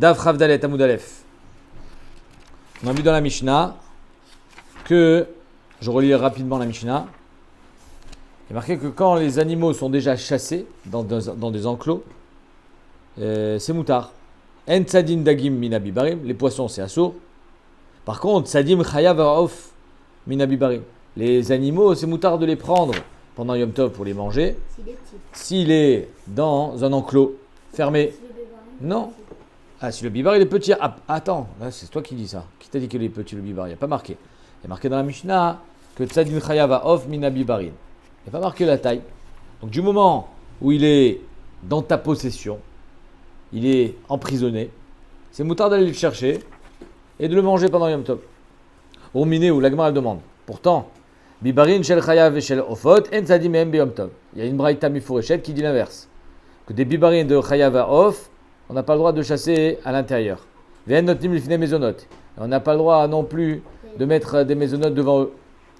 Daf Ravdalet Amoud Aleph. On a vu dans la Mishnah que, je relis rapidement la Mishnah, il est marqué que quand les animaux sont déjà chassés dans des enclos, c'est moutard. En tzadim dagim minabibarim, les poissons c'est assour. Par contre, tzadim chayav of minabibarim, les animaux c'est moutard de les prendre pendant Yom Tov pour les manger. S'il est dans un enclos fermé. Non. Ah, si le bibar il est petit. Ah, attends, là, c'est toi qui dis ça. Qui t'a dit qu'il est petit le bibar? Il n'y a pas marqué. Il y a marqué dans la Mishnah que tzadim chayav of minabibarim. Il n'y a pas marqué la taille. Donc du moment où il est dans ta possession, il est emprisonné, c'est moutard d'aller le chercher et de le manger pendant Yom Tov. Au miné où l'agma elle demande. Pourtant, bibarin shel chayav et shel ofot en tzadim em beyom tov. Il y a une braïta mifureshet qui dit l'inverse. Que des bibarines de chayav à off, on n'a pas le droit de chasser à l'intérieur. Ve'en notnim lifnei mezonot. On n'a pas le droit non plus de mettre des maisonnotes devant eux.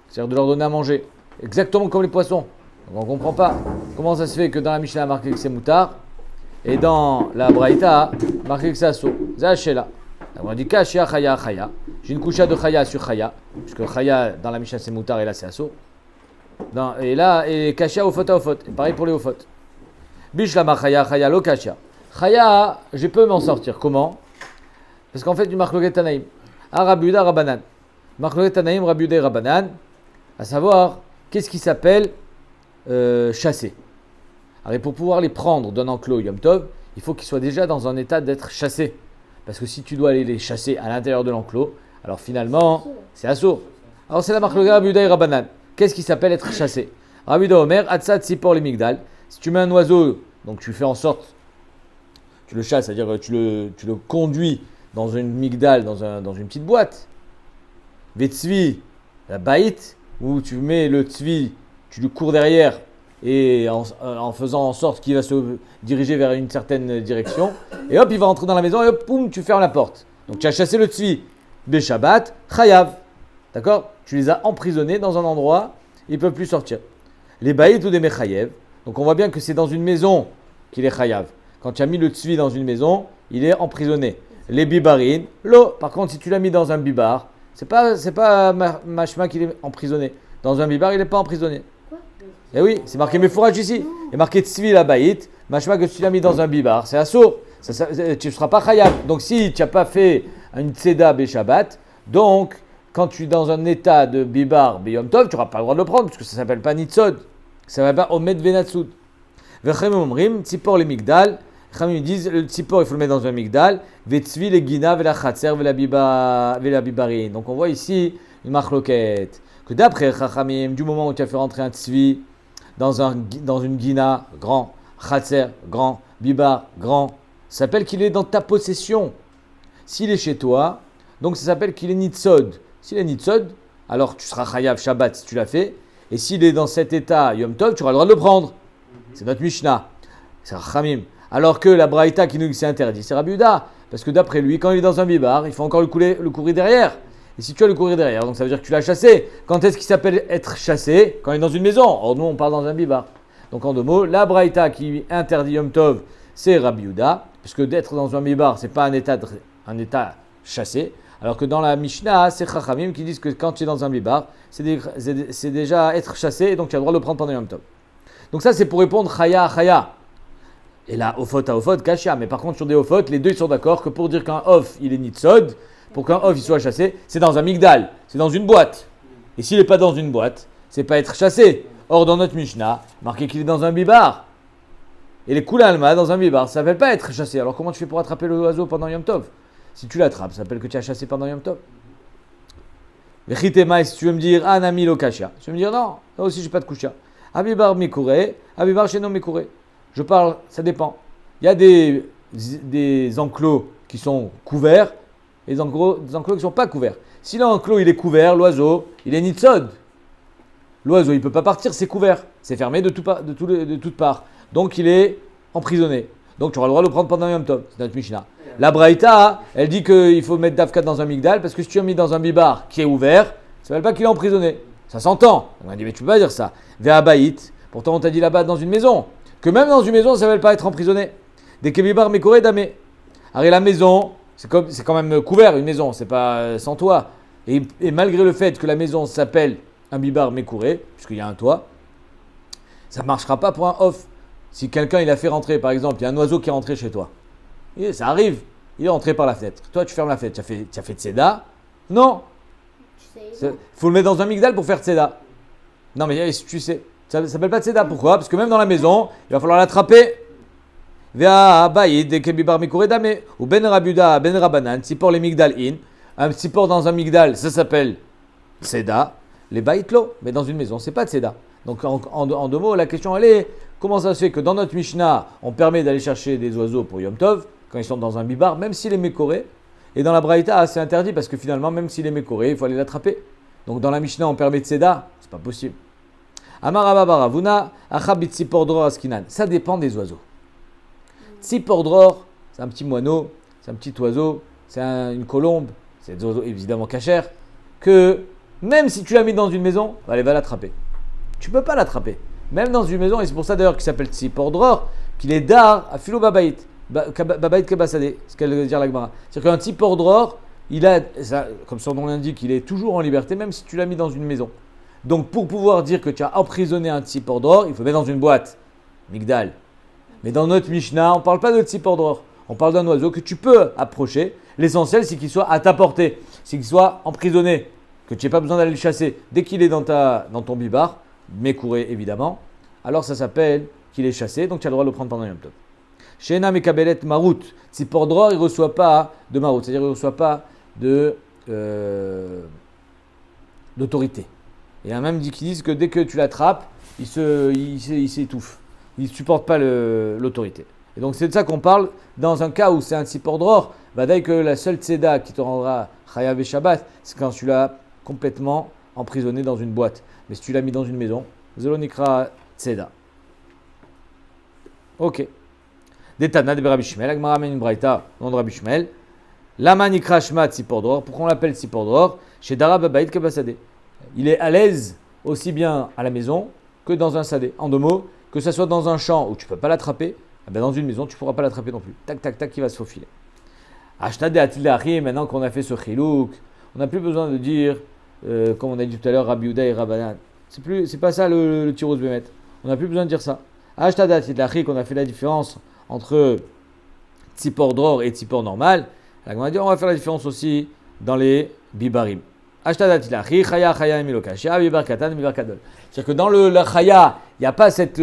C'est-à-dire de leur donner à manger. Exactement comme les poissons. Donc on ne comprend pas comment ça se fait que dans la Mishnah marqué que c'est moutard et dans la braïta marqué que c'est assaut. Zahachela. On dit kashia chaya chaya. J'ai une coucha de chaya sur chaya. Puisque chaya dans la Mishnah c'est moutard et là c'est assaut. Et là, et kashia ofot à ofot. Et pareil pour les ofot. Bishlama chaya chaya lo kashia. Chaya, je peux m'en sortir. Comment? Parce qu'en fait, du marloquet tanaïm. Arabuda rabanan. Marloquet tanaïm, rabuda rabanan. À savoir, qu'est-ce qui s'appelle chasser? Alors, pour pouvoir les prendre d'un enclos Yom Tov, il faut qu'ils soient déjà dans un état d'être chassés. Parce que si tu dois aller les chasser à l'intérieur de l'enclos, alors finalement, c'est assaut. Alors, c'est la marloquet rabuda rabanan. Qu'est-ce qui s'appelle être chassé? Rabuda Omer, atzat sipor les migdal. Si tu mets un oiseau, donc tu fais en sorte, tu le chasses, c'est-à-dire que tu le conduis dans une migdal, dans une petite boîte. Vetzvi, la baït, où tu mets le tzvi, tu le cours derrière et en faisant en sorte qu'il va se diriger vers une certaine direction. Et hop, il va entrer dans la maison et hop, poum, tu fermes la porte. Donc tu as chassé le tzvi. Beshabbat, chayav. D'accord? Tu les as emprisonnés dans un endroit, ils ne peuvent plus sortir. Les baït ou des mechayev. Donc on voit bien que c'est dans une maison qu'il est chayav. Quand tu as mis le tzvi dans une maison, il est emprisonné. Les bibarines, l'eau. Par contre, si tu l'as mis dans un bibar, c'est pas machma qu'il est emprisonné. Dans un bibar, il n'est pas emprisonné. Quoi? Eh oui, c'est marqué mefouraj ici. Il est marqué tzvi la baït. Machma que si tu l'as mis dans un bibar, c'est assour. Tu ne seras pas chayav. Donc si tu n'as pas fait une tzeda beshabbat, donc quand tu es dans un état de bibar beyom tov, tu n'auras pas le droit de le prendre parce que ça ne s'appelle pas nitzod. Ça ne s'appelle pas omed venatsud. Vechem omrim, tzipor les migdal. Ils disent le tzipor il faut le mettre dans un migdal. Vetzvi les gina vela chatser vela bibarin. Donc on voit ici une marloquette. Que d'après Chachamim, du moment où tu as fait rentrer un tzvi dans une gina, grand, chatser, grand, bibar, grand, ça s'appelle qu'il est dans ta possession. S'il est chez toi, donc ça s'appelle qu'il est nitzod. S'il est nitzod, alors tu seras chayav shabbat si tu l'as fait. Et s'il est dans cet état Yom Tov, tu auras le droit de le prendre. C'est notre Mishnah. C'est Chachamim. Alors que la braïta qui nous dit que c'est interdit, c'est Rabbi Yehuda. Parce que d'après lui, quand il est dans un bibar, il faut encore le courir derrière. Et si tu as le courir derrière, donc ça veut dire que tu l'as chassé. Quand est-ce qu'il s'appelle être chassé? Quand il est dans une maison. Or nous, on parle dans un bibar. Donc en deux mots, la braïta qui interdit Yom Tov, c'est Rabbi Yehuda. Puisque d'être dans un bibar, c'est pas un état chassé. Alors que dans la Mishnah, c'est Chachamim qui disent que quand tu es dans un bibar, c'est déjà être chassé. Et donc tu as le droit de le prendre pendant Yom Tov. Donc ça, c'est pour répondre chaya, chaya. Et là, ofot à ofot, kashia. Mais par contre, sur des ofot, les deux ils sont d'accord que pour dire qu'un off, il est nitzod, pour qu'un off, il soit chassé, c'est dans un migdal, c'est dans une boîte. Et s'il n'est pas dans une boîte, c'est pas être chassé. Or, dans notre Mishnah, marqué qu'il est dans un bibar. Et les koula alma dans un bibar, ça ne s'appelle pas être chassé. Alors comment tu fais pour attraper l'oiseau pendant Yom Tov? Si tu l'attrapes, ça s'appelle que tu as chassé pendant Yom Tov. Vechitema, si tu veux me dire, anami lo kashia. Tu veux me dire, non, là aussi, j'ai pas de kusha. Abibar mikure, abibar sheno mikure. Je parle, ça dépend. Il y a des enclos qui sont couverts et des enclos qui ne sont pas couverts. Si l'enclos il est couvert, l'oiseau, il est nitzod. L'oiseau, il ne peut pas partir, c'est couvert. C'est fermé de toutes parts. Donc, il est emprisonné. Donc, tu auras le droit de le prendre pendant Yom Tov. C'est notre Mishnah. La Braïta, elle dit qu'il faut mettre Dafkat dans un migdal parce que si tu as mis dans un bibar qui est ouvert, ça ne veut pas qu'il est emprisonné. Ça s'entend. On a dit, mais tu ne peux pas dire ça. Ve'abaït. Pourtant, on t'a dit là-bas dans une maison. Que même dans une maison, ça ne veut pas être emprisonné. Des kebibar mekore damé. Alors, la maison, c'est quand même couvert, une maison, c'est pas sans toit. Et malgré le fait que la maison s'appelle un bibar mécouré, puisqu'il y a un toit, ça ne marchera pas pour un off. Si quelqu'un il a fait rentrer, par exemple, il y a un oiseau qui est rentré chez toi. Et ça arrive, il est rentré par la fenêtre. Toi, tu fermes la fenêtre. Tu as fait tseda? Non. Il faut le mettre dans un migdal pour faire tseda. Non, mais tu sais, ça ne s'appelle pas tseda. Pourquoi? Parce que même dans la maison, il va falloir l'attraper. Vea baïd kebibar mikure dame ou ben rabuda ben rabanan tzipor les migdal in. Un tzipor dans un migdal, ça s'appelle tseda. Les baïtlo, mais dans une maison, c'est pas tseda. Donc en deux mots, la question elle est comment ça se fait que dans notre Mishnah, on permet d'aller chercher des oiseaux pour Yom Tov quand ils sont dans un bibar, même s'il est mécoré, et dans la Braïta, c'est interdit parce que finalement, même s'il est mécoré, il faut aller l'attraper. Donc dans la Mishnah, on permet tseda, c'est pas possible. Amarababara vuna achabit tzipor dror askinan. Ça dépend des oiseaux. Tzipor dror, c'est un petit moineau, c'est un petit oiseau, c'est une colombe, c'est des oiseaux évidemment cachers, que même si tu l'as mis dans une maison, allez, va l'attraper. Tu peux pas l'attraper. Même dans une maison, et c'est pour ça d'ailleurs qu'il s'appelle tzipor dror, qu'il est dar à philo babaït. Babaït kabasade, ce qu'elle veut dire la Gemara. C'est-à-dire qu'un tzipor dror, il a, ça, comme son nom l'indique, il est toujours en liberté, même si tu l'as mis dans une maison. Donc pour pouvoir dire que tu as emprisonné un tzipor dror, il faut mettre dans une boîte, migdal. Mais dans notre Mishnah, on ne parle pas de tzipor dror. On parle d'un oiseau que tu peux approcher. L'essentiel, c'est qu'il soit à ta portée, c'est qu'il soit emprisonné, que tu n'aies pas besoin d'aller le chasser. Dès qu'il est dans ton bibar, mécouré évidemment, alors ça s'appelle qu'il est chassé, donc tu as le droit de le prendre pendant Yom Tov. Shena mekabelet marut, tzipor dror, il ne reçoit pas de marut, c'est-à-dire il ne reçoit pas d'autorité. Il y a même qui disent que dès que tu l'attrapes, il s'étouffe. Il ne supporte pas l'autorité. Et donc c'est de ça qu'on parle dans un cas où c'est un tzipor dror, vadaï que la seule tzeda qui te rendra chayav et shabbat, c'est quand tu l'as complètement emprisonné dans une boîte. Mais si tu l'as mis dans une maison, zelonikra tzeda. Ok. Detana de Rabbi Shmuel, Agmara amène une braïta, nom de Rabbi Shmuel. Lama nikra shma tzipor dror, pourquoi on l'appelle tzipor dror? Chez Dara babaïd kabasade. Il est à l'aise aussi bien à la maison que dans un sadé. En deux mots, que ce soit dans un champ où tu ne peux pas l'attraper, eh bien dans une maison, tu ne pourras pas l'attraper non plus. Tac, tac, tac, il va se faufiler. Ashtade atilari, maintenant qu'on a fait ce chilouk, on n'a plus besoin de dire, comme on a dit tout à l'heure, Rabbi Yehuda et Rabbanan. C'est pas ça le tiros bémet. On n'a plus besoin de dire ça. Ashtade atilari, qu'on a fait la différence entre tzipor dror et tzipor normal. Là, on a dit, on va faire la différence aussi dans les bibarim. C'est-à-dire que dans la chaya, il n'y a pas cet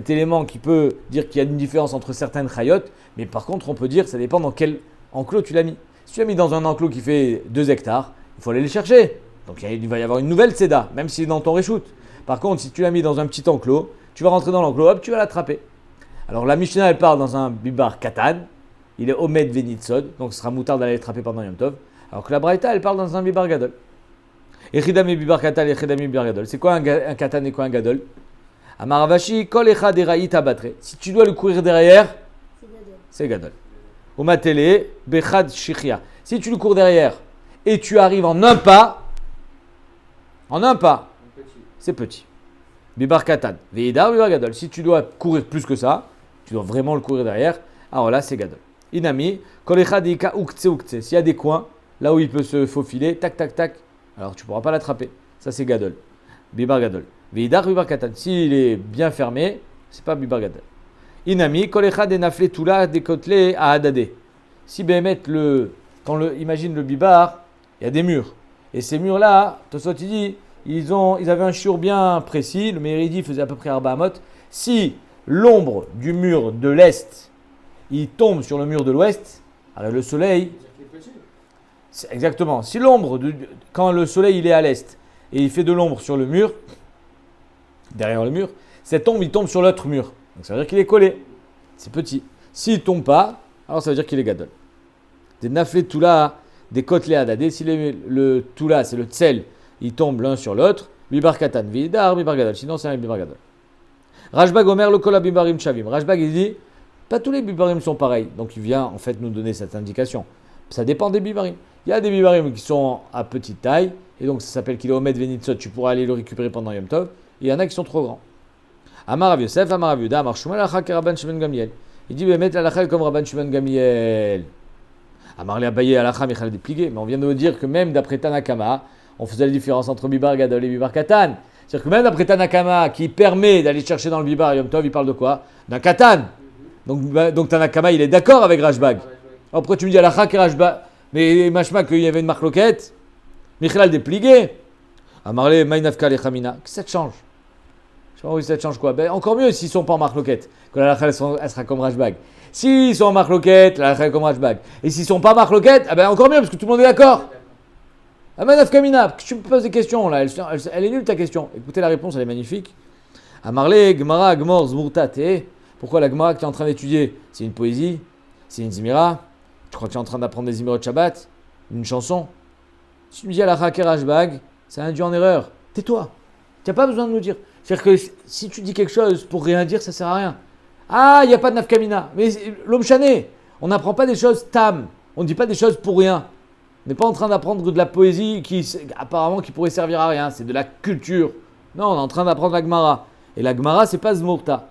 élément qui peut dire qu'il y a une différence entre certaines chayot, mais par contre, on peut dire que ça dépend dans quel enclos tu l'as mis. Si tu l'as mis dans un enclos qui fait 2 hectares, il faut aller le chercher. Donc il va y avoir une nouvelle tzeda, même si c'est dans ton reshoot. Par contre, si tu l'as mis dans un petit enclos, tu vas rentrer dans l'enclos, hop, tu vas l'attraper. Alors la Mishnah, elle part dans un bibar katan, il est omed venitzod, donc ce sera moutard d'aller l'attraper pendant Yom Tov. Alors que la Braïta, elle parle dans un bibar gadol. Echidami bibar katan, echidami bibar gadol. C'est quoi un katan et quoi un gadol? Amaravashi, kol echad eraït abatre. Si tu dois le courir derrière, c'est gadol. Umatele, bechad shichia. Si tu le cours derrière et tu arrives en un pas, c'est petit. Bibar katan. Veidar bibar gadol. Si tu dois courir plus que ça, tu dois vraiment le courir derrière, alors là, c'est gadol. Inami, kol echad ika uktse uktse. S'il y a des coins, là où il peut se faufiler, tac, tac, tac, alors tu ne pourras pas l'attraper. Ça, c'est gadol. Bibar gadol. Veidar bibar katan. S'il est bien fermé, c'est pas bibar gadol. Inami, kolecha de nafle tula de kotle à adade. Si Bémet, imagine le bibar, il y a des murs. Et ces murs-là, Tosot il dit, ils avaient un shiur bien précis, le Méridi faisait à peu près Arba Amot. Si l'ombre du mur de l'est, il tombe sur le mur de l'ouest, alors le soleil. Exactement. Si quand le soleil il est à l'est et il fait de l'ombre sur le mur, derrière le mur, cette ombre il tombe sur l'autre mur. Donc ça veut dire qu'il est collé. C'est petit. S'il ne tombe pas, alors ça veut dire qu'il est gadol. Des naflé toula, des kotlé adadé. Si le toula, c'est le tsel, ils tombent l'un sur l'autre. Bibar katan vidar, bibar gadol. Sinon c'est un bibar gadol. Rajbag omer le kola bibarim chavim. Rajbag il dit, pas tous les bibarim sont pareils. Donc il vient en fait nous donner cette indication. Ça dépend des bibarim. Il y a des bibarim qui sont à petite taille, et donc ça s'appelle qu'il est omed venitzot, tu pourras aller le récupérer pendant Yom Tov. Et il y en a qui sont trop grands. Amar Rav Yosef, Amar Rav Yehuda, Amar Shmuel, Achak Rabban Shimon Gamliel. Il dit, mettre l'alakha comme Rabban Shimon Gamliel. Amarle Abaye alakha Michal déplié. Mais on vient de nous dire que même d'après Tanakama, on faisait la différence entre Bibar Gadol et Bibar Katan. C'est-à-dire que même d'après Tanakama, qui permet d'aller chercher dans le Bibar Yom Tov, il parle de quoi? D'un Katan. Donc Tanakama, il est d'accord avec Rashbag. Alors pourquoi tu me dis alakha que Rashbag? Mais machma qu'il y avait une marloquette. Michal déplié. Amarle Maïnafka le Chamina. Qu'est-ce que ça te change? Je sais pas où ça te change quoi. Ben, encore mieux s'ils sont pas en marloquette. Que la halakha elle sera comme Rashbag. S'ils sont en marloquette, la halakha est comme Rashbag. Et s'ils sont pas en marloquette, ben encore mieux parce que tout le monde est d'accord. Amanaf Kamina, tu me poses des questions là, elle est nulle ta question. Écoutez la réponse, elle est magnifique. Amarle, Gemara, Gmor, Zmurtate. Pourquoi la Gemara que tu es en train d'étudier? C'est une poésie? C'est une zimira? Tu crois que tu es en train d'apprendre des zimirot de Shabbat? Une chanson? Si tu me dis Alakha Kerashbag, ça induit en erreur. Tais-toi. Tu n'as pas besoin de nous dire. C'est-à-dire que si tu dis quelque chose pour rien dire, ça sert à rien. Ah, il n'y a pas de nafkamina. Mais l'homme chané, on n'apprend pas des choses tam. On ne dit pas des choses pour rien. On n'est pas en train d'apprendre de la poésie qui apparemment qui pourrait servir à rien. C'est de la culture. Non, on est en train d'apprendre la Gemara. Et la Gemara, c'est pas Zmurta.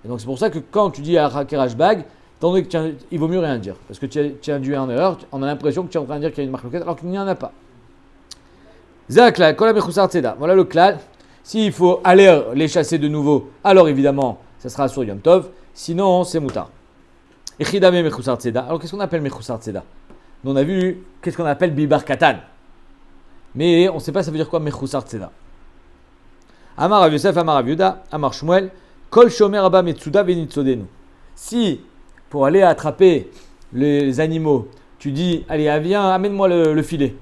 Et donc c'est pour ça que quand tu dis Alakha Kerashbag, il vaut mieux rien dire. Parce que tu as induit en erreur. On a l'impression que tu es en train de dire qu'il y a une marque alors qu'il n'y en a pas. Zakla, Kola Mechoussar Tzeda. Voilà le klal. S'il faut aller les chasser de nouveau, alors évidemment, ça sera sur Yom Tov. Sinon, c'est Moutar. Echidame Mechoussar Tzeda. Alors qu'est-ce qu'on appelle Mechoussar Tzeda? Nous on a vu qu'est-ce qu'on appelle Bibar Katan. Mais on ne sait pas ça veut dire quoi Mechoussar Tzeda. Amar Rav Yosef, Amar Rav Yuda, Amar Shmuel, Kol Shomer Abba Metsuda Venitzodenu. Si, pour aller attraper les animaux, tu dis, allez, viens, amène-moi le filet.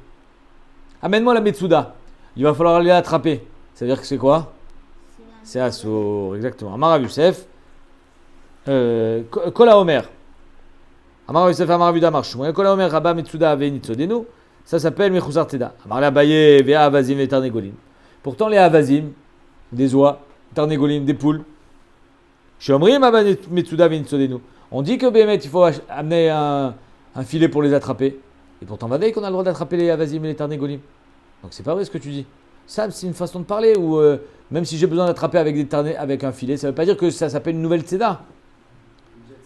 Amène-moi la Metsuda. Il va falloir aller l'attraper. Ça veut dire que c'est quoi? C'est Assour, exactement. Amar Rav Yosef, Kola Omer. Amar Rav Yosef, Amar Rav Yuda, Amar Shmuel, Kola Omer Abba Metsuda Venitzodenu. Ça s'appelle Mechoussar Tzeda. Amar la Baye, Vea Avazim et Tarnegolim. Pourtant, les Avazim, des oies, Tarnegolim, des poules. Shomrim Abba Metsuda Venitzodenu. On dit que Bémet, il faut amener un filet pour les attraper. Et pourtant, Vadaï qu'on a le droit d'attraper les Avazim et les Tarnegolim. Donc c'est pas vrai ce que tu dis. Ça, c'est une façon de parler où même si j'ai besoin d'attraper avec un filet, ça ne veut pas dire que ça s'appelle une nouvelle tzeda.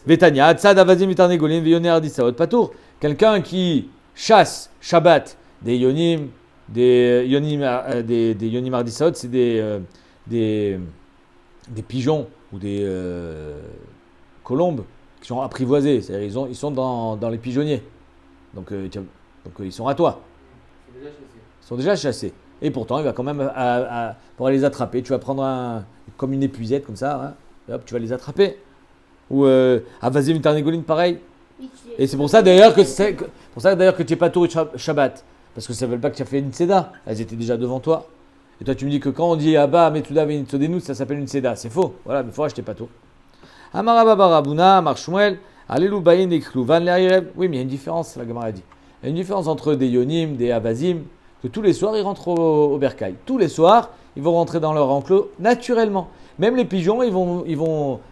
Vetania, tzad avazim tarnegolim veyoner ardisaot patour. Quelqu'un qui chasse Shabbat des yonim, des yonim ardisaot, c'est des pigeons ou des colombes qui sont apprivoisés. C'est-à-dire ils sont dans les pigeonniers. Donc ils sont à toi. Ils sont déjà chassés. Et pourtant, il va quand même, pour aller les attraper, tu vas prendre comme une épuisette, comme ça, hein, et hop, tu vas les attraper. Ou Avazim Tarnegolim, pareil. Et c'est pour ça d'ailleurs que tu n'es pas tour Shabbat. Parce que ça ne veut pas que tu as fait une Seda. Elles étaient déjà devant toi. Et toi, tu me dis que quand on dit Abba, Metsuda, Venitzodenu, ça s'appelle une Seda. C'est faux. Voilà, mais il faut acheter pas tour. Amar Abba Barabuna, Amar Shmuel, Alelu Bayin et Klouvan Le'ayirev. Oui, mais il y a une différence, la Gemara dit. Il y a une différence entre des Yonim, des Avazim. Que tous les soirs, ils rentrent au bercail. Tous les soirs, ils vont rentrer dans leur enclos naturellement. Même les pigeons, ils vont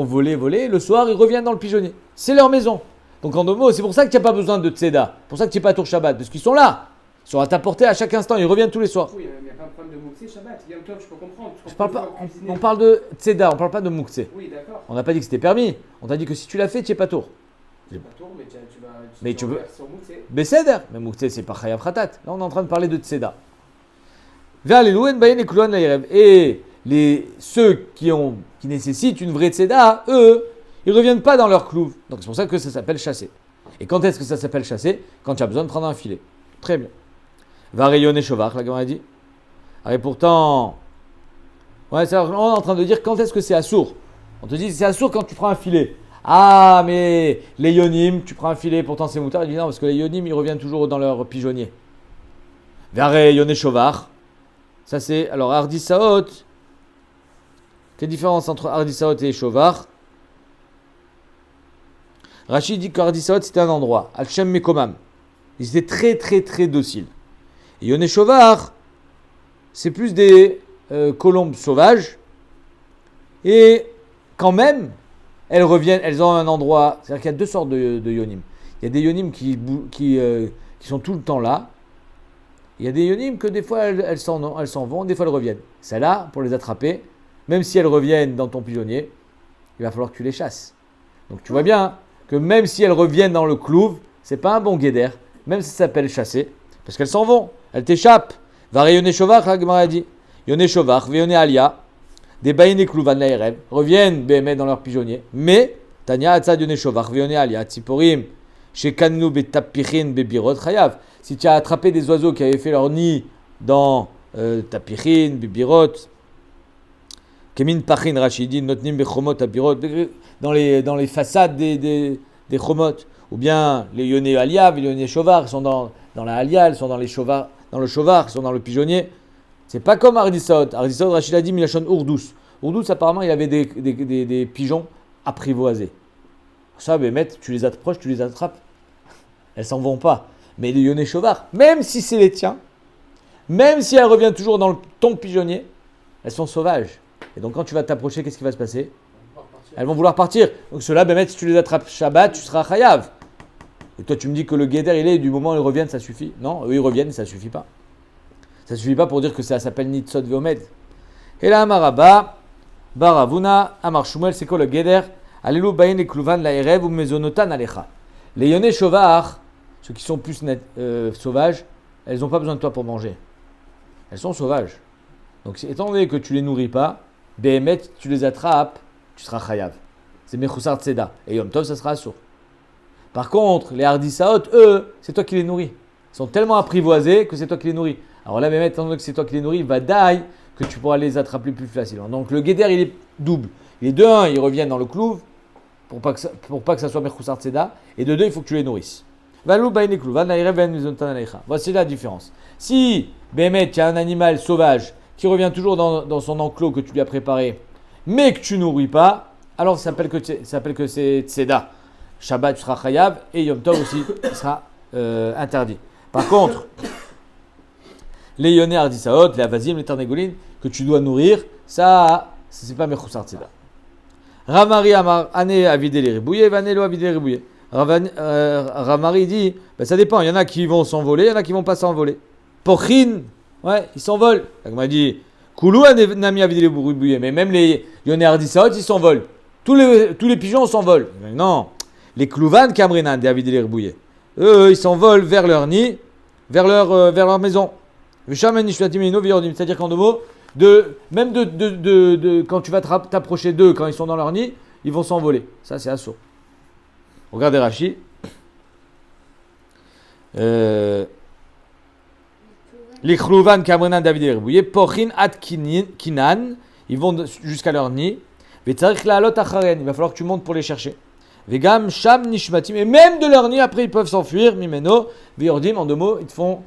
voler. Le soir, ils reviennent dans le pigeonnier. C'est leur maison. Donc en deux mots, c'est pour ça que tu n'as pas besoin de tzeda. C'est pour ça que tu n'es pas tour Shabbat. Parce qu'ils sont là. Ils sont à ta portée à chaque instant. Ils reviennent tous les soirs. Oui, il n'y a pas de problème de mouktsé Shabbat. Yom Tov, je peux comprendre. On parle de tzeda, on ne parle pas de mouktsé. Oui, d'accord. On n'a pas dit que c'était permis. On t'a dit que si tu l'as fait, tu n'es pas tour. Tu pas tour, mais tu veux. Sur mouktsé. Beseder. Mais mouktsé, c'est pas chayav khatat. Là, on est en train de parler de tzeda. Et ceux qui nécessitent une vraie tzeda, eux, ils ne reviennent pas dans leur clouve. Donc c'est pour ça que ça s'appelle chasser. Et quand est-ce que ça s'appelle chasser? Quand tu as besoin de prendre un filet. Très bien. Va rayonner Chauvard, la Gemara dit. Et pourtant, on est en train de dire quand est-ce que c'est assour. On te dit c'est assour quand tu prends un filet. Ah, mais les yonim, tu prends un filet, pourtant c'est moutard. Il dit non, parce que les yonim, ils reviennent toujours dans leur pigeonnier. Va rayonner Chauvard. Ça c'est, alors Ardisaot, quelle différence entre Ardisaot et Chauvard? Rachid dit qu'Ardisaot c'était un endroit, Al-Shem Mekomam. Ils étaient très très très dociles. Et Yoné Chauvard, c'est plus des colombes sauvages. Et quand même, elles reviennent, elles ont un endroit, c'est-à-dire qu'il y a deux sortes de yonim. Il y a des yonim qui sont tout le temps là. Il y a des yonim que des fois elles s'en vont, des fois elles reviennent. Celles-là, pour les attraper, même si elles reviennent dans ton pigeonnier, il va falloir que tu les chasses. Donc tu vois bien que même si elles reviennent dans le clouve, c'est pas un bon guéder, même si ça s'appelle chasser, parce qu'elles s'en vont, elles t'échappent. Va rayonner Shovach, la Gemara dit. Yone Shovach, Yone Alia, des Baïné Klouvan la Erev, reviennent BME dans leur pigeonnier, mais Tanya Atzad Yone Shovach, Yone Alia, Tziporim, Shekanu Betapichin Bebirot Chayav. Si tu as attrapé des oiseaux qui avaient fait leur nid dans Tapichin, Bebirot, Kemin Pachin Rachidin, Notnim Bechomot, Tapirot, dans les façades des Chomot, ou bien les Yone Alia, les Yone Shovach, ils sont dans la Alia, ils sont dans le Shovar, ils sont dans le pigeonnier. C'est pas comme Ardisaot. Ardisaot, Rachid a dit Milachon Ourdous. Ourdous, apparemment, il y avait des pigeons apprivoisés. Ça, Bémet, tu les approches, tu les attrapes. Elles s'en vont pas. Mais les Yone Shovar, même si c'est les tiens, même si elles reviennent toujours dans ton pigeonnier, elles sont sauvages. Et donc, quand tu vas t'approcher, qu'est-ce qui va se passer? Elles vont vouloir partir. Donc, ceux-là, Bémet, si tu les attrapes Shabbat, tu seras Chayav. Et toi, tu me dis que le guéder, il est, du moment où ils reviennent, ça suffit. Non, eux, ils reviennent, ça suffit pas. Ça suffit pas pour dire que ça s'appelle Nitzot Veomed. Et là, Amaraba, Baravuna, Amar Shmuel, c'est quoi le guéder? Alelu Bayin et Klouvan, la Erev ou Mezonotan Alecha. Les Yone Shovar, ceux qui sont plus sauvages, elles n'ont pas besoin de toi pour manger. Elles sont sauvages. Donc, étant donné que tu les nourris pas, Behemet, tu les attrapes, tu seras Chayav. C'est Mechoussar Tseda. Et Yom Tov, ça sera Assour. Par contre, les Hardisaot, eux, c'est toi qui les nourris. Ils sont tellement apprivoisés que c'est toi qui les nourris. Alors là, Behemet, étant donné que c'est toi qui les nourris, va daille que tu pourras les attraper plus facilement. Donc le guéder, il est double. Il est de 1, ils reviennent dans le clouve pour pas que ça soit Mechoussar Tseda. Et de 2, il faut que tu les nourrisses. Voici la différence. Si, Behemet, tu as un animal sauvage qui revient toujours dans son enclos que tu lui as préparé, mais que tu nourris pas, alors ça s'appelle que c'est Tseda. Shabbat, tu seras Chayav, et Yom Tov aussi sera interdit. Par contre, les Yoneh Ardisaot, les Avazim, les Tarnégolines, que tu dois nourrir, ça c'est pas Mechoussar Tseda. Ramari Amar, Ané Avidé les ribouillés, Vané lo Avidé les ribouillés. Ramari dit, ben ça dépend, il y en a qui vont s'envoler, il y en a qui vont pas s'envoler. Pochin, ouais, ils s'envolent. Donc on m'a dit, Koulou Nami Avidé les ribouillés, mais même les Yoneh Ardisaot, ils s'envolent. Tous les pigeons s'envolent. Non, les Klouvan Kamrinan, des Avidé les ribouillés, eux, ils s'envolent vers leur nid, vers leur maison. C'est-à-dire qu'en deux mots, même quand tu vas t'approcher d'eux, quand ils sont dans leur nid, ils vont s'envoler. Ça, c'est assaut. Regardez Rashi. Les Khlouvan, Kamrenan, David et Rebouye, Pochin Ad Kinan, ils vont jusqu'à leur nid. Il va falloir que tu montes pour les chercher. Vegam, Sham, Nishmatim, et même de leur nid, après ils peuvent s'enfuir. Mimeno, Viordim, en deux mots, ils te font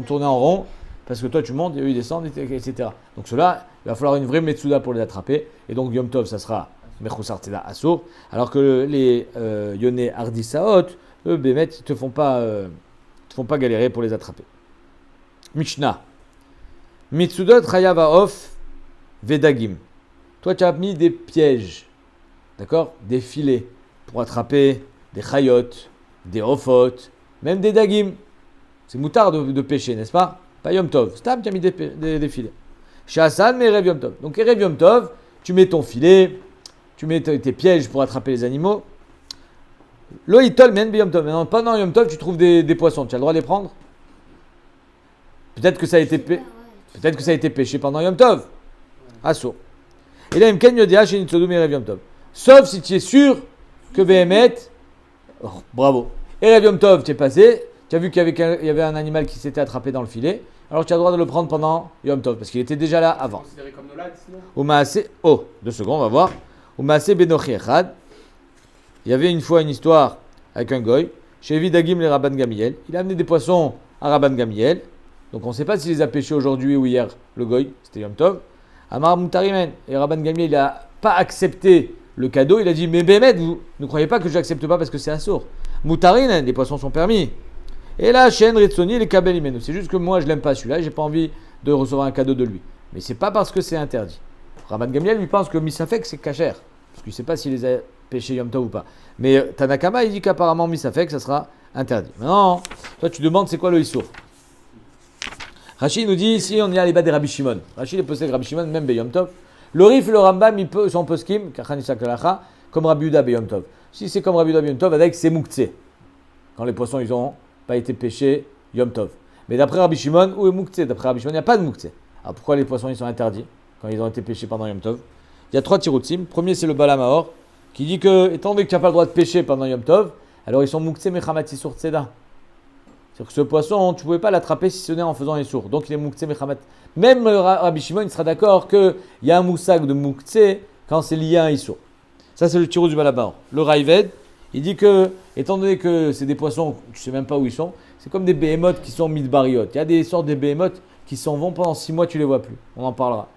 tourner en rond parce que toi tu montes et eux ils descendent, etc. Donc cela, il va falloir une vraie Metsuda pour les attraper. Et donc Yom Tov, ça sera Mechoussar Tseda Assour. Alors que les Yoneh Ardisaot, eux, Bémet, ils te font pas galérer pour les attraper. Mishnah. Mitsudot Chayava Of Vedagim. Toi tu as mis des pièges, d'accord, des filets pour attraper des chayot, des ofot, même des dagim. C'est moutard de pêcher, n'est-ce pas? Pas Yom Tov. Stam, tu as mis des filets. Chez Hassan, mais Erev Yom Tov. Donc Erev Yom Tov, tu mets ton filet, tu mets tes pièges pour attraper les animaux. Lo itol men be Yom Tov. Maintenant, pendant Yom Tov, tu trouves des poissons. Tu as le droit de les prendre? Peut-être que ça a été pêché pendant Yom Tov. Assour. Et là, Imken Yodia chez Nitzodum Erev Yom Tov. Sauf si tu es sûr que Behemet, bravo. Erev Yom Tov, tu es passé. Tu as vu qu'il y avait un animal qui s'était attrapé dans le filet, alors tu as le droit de le prendre pendant Yom Tov, parce qu'il était déjà là avant. Considéré comme nolad, sinon. Umaase, 2 secondes, on va voir. Umaase Benochi Echad. Il y avait une fois une histoire avec un goy, chez Vidagim les Rabban Gamiel. Il a amené des poissons à Rabban Gamiel, donc on ne sait pas s'il les a pêchés aujourd'hui ou hier, le goy, c'était Yom Tov. Amar Moutarimen, et Rabban Gamiel, il n'a pas accepté le cadeau, il a dit, mais Bémet, vous ne croyez pas que je n'accepte pas parce que c'est assour. Moutarimen, les poissons sont permis. Et là, Shen Ritsoni, les Kabel Imenu. C'est juste que moi, je l'aime pas celui-là, j'ai pas envie de recevoir un cadeau de lui. Mais c'est pas parce que c'est interdit. Rabban Gamiel lui pense que Misafek c'est kasher, parce qu'il sait pas s'il les a pêchés Yom Tov ou pas. Mais Tanakama, il dit qu'apparemment Misafek, ça sera interdit. Maintenant, toi tu demandes c'est quoi le Issour. Rachid nous dit ici, on y a les bas des Rabbi Shimon. Rachid est posé avec Rabbi Shimon, même Yom Tov. Le Rif et le Rambam, ils sont poskim, Kachanisa Kalacha, comme Rabbi Yehuda Yom Tov. Si c'est comme Rabbi Yehuda Yom Tov, avec c'est Mouktsé. Quand les poissons, ils n'ont pas été pêchés Yom Tov. Mais d'après Rabbi Shimon, où est Mouktsé? D'après Rabbi Shimon, il n'y a pas de Mouktsé. Alors pourquoi les poissons, ils sont interdits quand ils ont été pêchés pendant Yom Tov? Il y a 3 tiroutim. Premier, c'est le Balamaor, qui dit que, étant donné que tu n'as pas le droit de pêcher pendant Yom Tov, alors ils sont Mouktsé Mechamati sur Tzeda. C'est-à-dire que ce poisson, tu ne pouvais pas l'attraper si ce n'est en faisant les sourds. Donc il est Mouktsé Mechamat. Même Rabbi Shimon, il sera d'accord qu'il y a un moussak de Mouktsé quand c'est lié à un Issour. Ça, c'est le tirou du Balabor. Le Raïved, il dit que, étant donné que c'est des poissons, tu ne sais même pas où ils sont, c'est comme des behemoths qui sont midbariot. Il y a des sortes de behemoths qui s'en vont pendant 6 mois, tu ne les vois plus. On en parlera.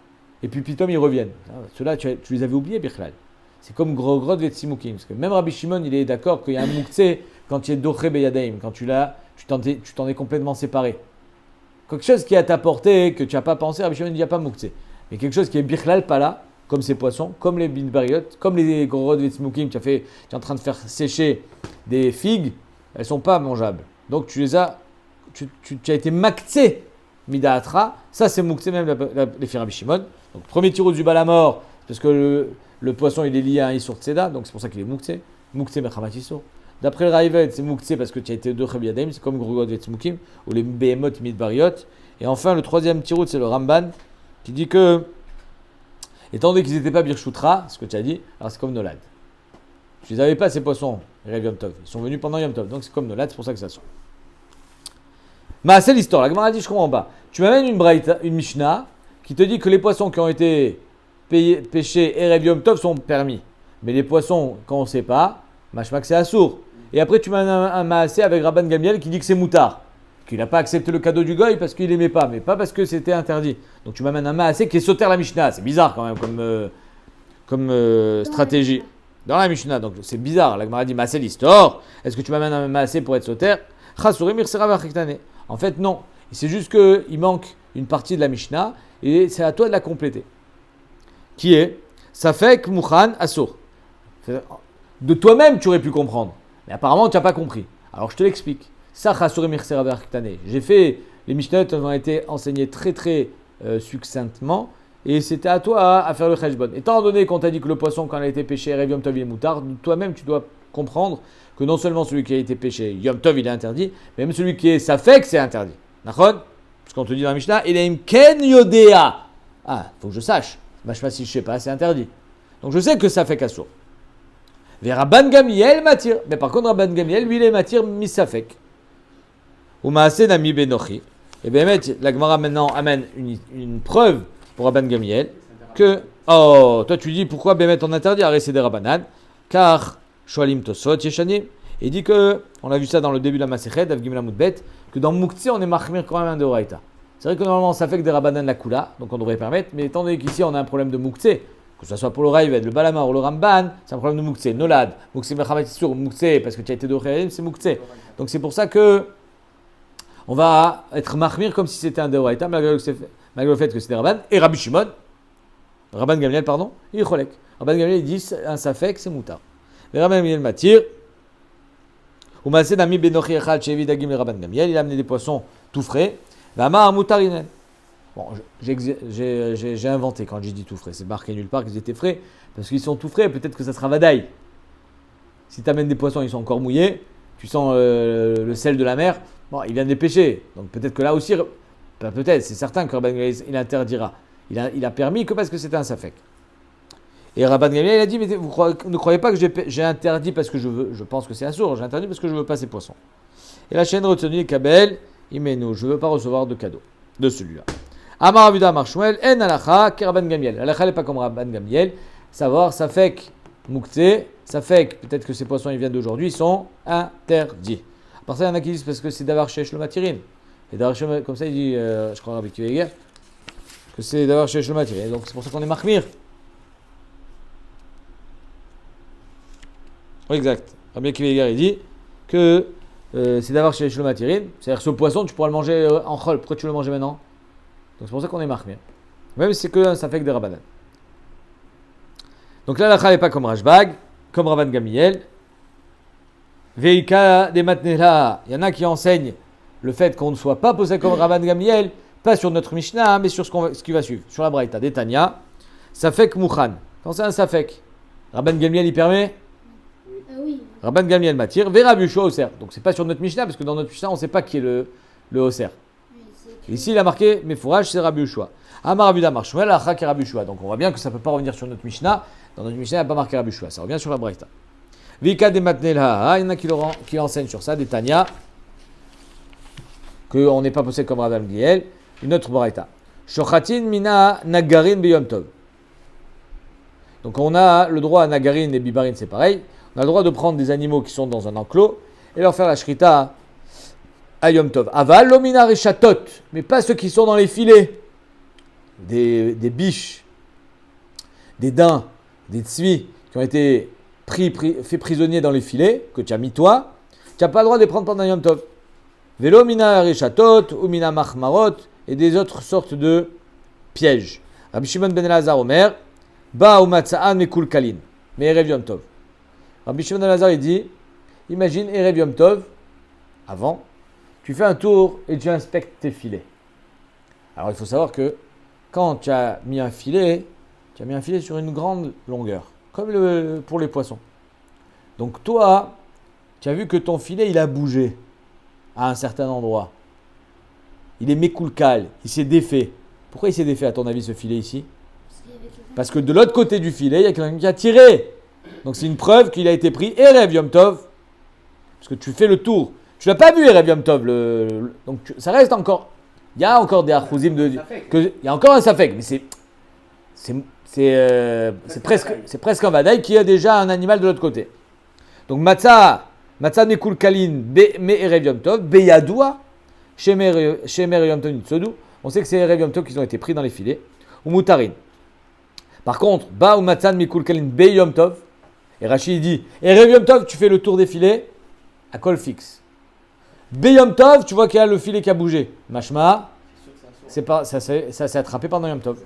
Et puis, pitom, ils reviennent. Ceux-là, tu les avais oubliés, Birklal. C'est comme Grogrod Vetsimukim. Parce que même Rabbi Shimon, il est d'accord qu'il y a un Mouktsé quand tu es Doché Beyadaim, quand tu t'en es complètement séparé. Quelque chose qui est à ta portée, que tu n'as pas pensé, Rabbi Shimon, il n'y a pas Mouktsé. Mais quelque chose qui est Birklal, pas là, comme ces poissons, comme les binbariot, comme les Grogrod Vetsimukim, tu es en train de faire sécher des figues, elles ne sont pas mangeables. Donc tu as été Maktsé Midaatra, ça c'est Mouktsé même les Rabbi Shimon. Donc premier tirou du Balamor, parce que le poisson il est lié à un Issour Tzeda, donc c'est pour ça qu'il est Mouktsé. Mouktsé Mechamat Issour. D'après le Raïved, c'est Mouktsé parce que tu as été deux Chebiadaim, c'est comme Grogod Vetzmukim, ou les Behemoth Midbariot. Et enfin, le troisième tirou, c'est le Ramban, qui dit que, étant donné qu'ils n'étaient pas Birchutra, ce que tu as dit, alors c'est comme Nolad. Tu les avais pas ces poissons, Rev Yom Tov. Ils sont venus pendant Yom Tov, donc c'est comme Nolad, c'est pour ça que ça sort. Mais c'est l'histoire. La Gemara dit, je comprends pas. Tu m'amènes une Braïta, une Mishnah, qui te dit que les poissons qui ont été pêchés Erev Yom Tov sont permis. Mais les poissons, quand on ne sait pas, machmak c'est assour. Et après tu m'amènes un Maasé avec Rabban Gamiel qui dit que c'est moutard. Qu'il n'a pas accepté le cadeau du goy parce qu'il n'aimait pas, mais pas parce que c'était interdit. Donc tu m'amènes un Maasé qui est sauter la Mishnah. C'est bizarre quand même comme stratégie. Dans la Mishnah, donc c'est bizarre. La Gemara dit Maasé l'histoire. Est-ce que tu m'amènes un Maasé pour être sauter? En fait, non. C'est juste qu'il manque une partie de la Mishnah et c'est à toi de la compléter. Qui est Safek Mouchan Assour. De toi-même, tu aurais pu comprendre. Mais apparemment, tu n'as pas compris. Alors, je te l'explique. J'ai fait, les Mishnayot ont été enseignés très très succinctement et c'était à toi à faire le cheshbon. Étant donné qu'on t'a dit que le poisson, quand il a été pêché, Erev Yom Tov, il est moutard, toi-même, tu dois comprendre que non seulement celui qui a été pêché, Yom Tov, il est interdit, mais même celui qui est Safek, c'est interdit. D'accord? Parce qu'on te dit dans la Mishnah, il est Ken Yodea. Ah, il faut que je sache. Si je ne sais pas, c'est interdit. Donc je sais que ça fait Kassour. Mais Rabban Gamiel m'attire. Mais par contre, Rabban Gamiel, lui, il est m'attire misafek. Ou Maasé Nami Benochi. Et bien, la Gemara maintenant amène une preuve pour Rabban Gamiel que. Oh, toi tu dis pourquoi Bémet on interdit à récéder Rabbanan? Car Shoalim Tosot Yeshani. Il dit que, on a vu ça dans le début de la Masechet, Av Gimel Amud Bet, que dans Mouktsé, on est marchmir quand même un de Oraïta. C'est vrai que normalement, ça fait que des Rabbanan la Kula, donc on devrait permettre, mais étant donné qu'ici, on a un problème de Mouktsé, que ce soit pour le Raïved, le Balamar ou le Ramban, c'est un problème de Mouktsé. Nolad, Mouktsé Mechamat Issour, Mouktsé, parce que tu as été d'Ochaïm, c'est Mouktsé. Donc c'est pour ça que on va être marchmir comme si c'était un de Oraïta, malgré le fait que c'est des Rabban, et Rabbi Shimon, Rabban Gamiel, pardon, il est cholek. Rabban Gamiel, il dit un safek, c'est moutard. Mais Rabban Gamiel m'attire. Ou Maasé Nami Benochi Echad Shevi Dagim le Rabban Gamiel, il a amené des poissons tout frais. Vama Moutarinen. Bon, j'ai inventé quand j'ai dit tout frais. C'est marqué nulle part qu'ils étaient frais. Parce qu'ils sont tout frais, peut-être que ça sera vadaï. Si tu amènes des poissons, ils sont encore mouillés. Tu sens le sel de la mer. Bon, il vient de les pêcher. Donc peut-être que là aussi, peut-être, c'est certain que Rabban Gamiel, il interdira. Il a permis que parce que c'était un safek. Et Rabban Gamiel, il a dit, mais ne croyez pas que j'ai interdit parce que je pense que c'est un sourd, j'ai interdit parce que je ne veux pas ces poissons. Et la chaîne retenue est Kabel, Imenu, je ne veux pas recevoir de cadeau de celui-là. Amar Avuda Amar Shmuel, En Alacha, ki Rabban Gamiel. Alacha n'est pas comme Rabban Gamiel, savoir, Safek Mouktsé, Safek, peut-être que ces poissons, ils viennent d'aujourd'hui, ils sont interdits. À part ça, il y en a qui disent parce que c'est d'avoir chez le Matirin. Et d'avoir comme ça, il dit, je crois Rabbi Kiveger, que c'est d'avoir chez le Matirin. Donc c'est pour ça qu'on est marchmir. Oui, exact. Rabbi Kiveger, il dit que c'est d'avoir chez le Matirin. C'est-à-dire ce poisson, tu pourras le manger en chol. Pourquoi tu veux le manger maintenant? Donc c'est pour ça qu'on est marchmir. Même si c'est que ça fait que des Rabbanan. Donc là, la n'est pas comme Rashbag, comme Rabban Gamiel. Veika des Matnela. Il y en a qui enseignent le fait qu'on ne soit pas posé comme Rabban Gamiel, pas sur notre Mishnah, mais sur ce qui va suivre. Sur la Braïta, des Tanya. Safek Mouchan. Quand c'est un Safek, Rabban Gamliel, il permet? Oui. Rabban Gamliel m'attire. Ve Rabbi Yoshua Oser. Donc c'est pas sur notre Mishnah, parce que dans notre Mishnah, on ne sait pas qui est le Oser. Oui, c'est écrit. Ici, il a marqué Mefourage, c'est Rabbi Yoshua. Amar Rabbi Damar Shmuel, Achak et Rabbi Yoshua. Donc on voit bien que ça ne peut pas revenir sur notre Mishnah. Dans notre Mishnah, il n'y a pas marqué Rabbi Yoshua. Ça revient sur la Braïta. Vika de Matnel Ha. Il y en a qui enseignent sur ça, des Tanya, qu'on n'est pas possédé comme Rabban Gamliel. Une autre Braïta. Shochatin mina nagarin beyom tov. Donc on a le droit à nagarin et bibarin, c'est pareil. On a le droit de prendre des animaux qui sont dans un enclos et leur faire la shrita à Yom Tov. Aval lomina rechatot, mais pas ceux qui sont dans les filets. Des biches, des daims, des tzvi qui ont été faits prisonniers dans les filets, que tu as mis toi, tu n'as pas le droit de les prendre pendant Yom Tov. Velo mina rechatot, ou mina machmarot, et des autres sortes de pièges. Rabbi Shimon ben Elazar Omer, ba ou matza'an mekul kalin, mais Erev Yom Tov. Rabbi Shimon ben Elazar il dit, imagine Erev Yom Tov, avant, tu fais un tour et tu inspectes tes filets. Alors il faut savoir que quand tu as mis un filet sur une grande longueur, comme pour les poissons. Donc toi, tu as vu que ton filet il a bougé à un certain endroit. Il est mécoulcal, il s'est défait. Pourquoi il s'est défait à ton avis ce filet ici? Parce que de l'autre côté du filet, il y a quelqu'un qui a tiré. Donc c'est une preuve qu'il a été pris Erev Yom Tov. Parce que tu fais le tour. Tu l'as pas vu Erev Yom Tov. Donc ça reste encore. Il y a encore des achuzim de. Il y a encore un safek, mais c'est presque un vadaï qui a déjà un animal de l'autre côté. Donc matzah nekul kalin me Erev Yom Tov beyadoua shemer Yom Tov nitzodou. On sait que c'est Erev Yom Tov qui ont été pris dans les filets. Ou mutarin. Par contre, ba ou matzah nekul kalin be Yom Tov. Et Rachid dit Erev Yom Tov, tu fais le tour des filets à col fixe. Be Yom Tov, tu vois qu'il y a le filet qui a bougé. Mashma, ça s'est attrapé pendant Yom Tov.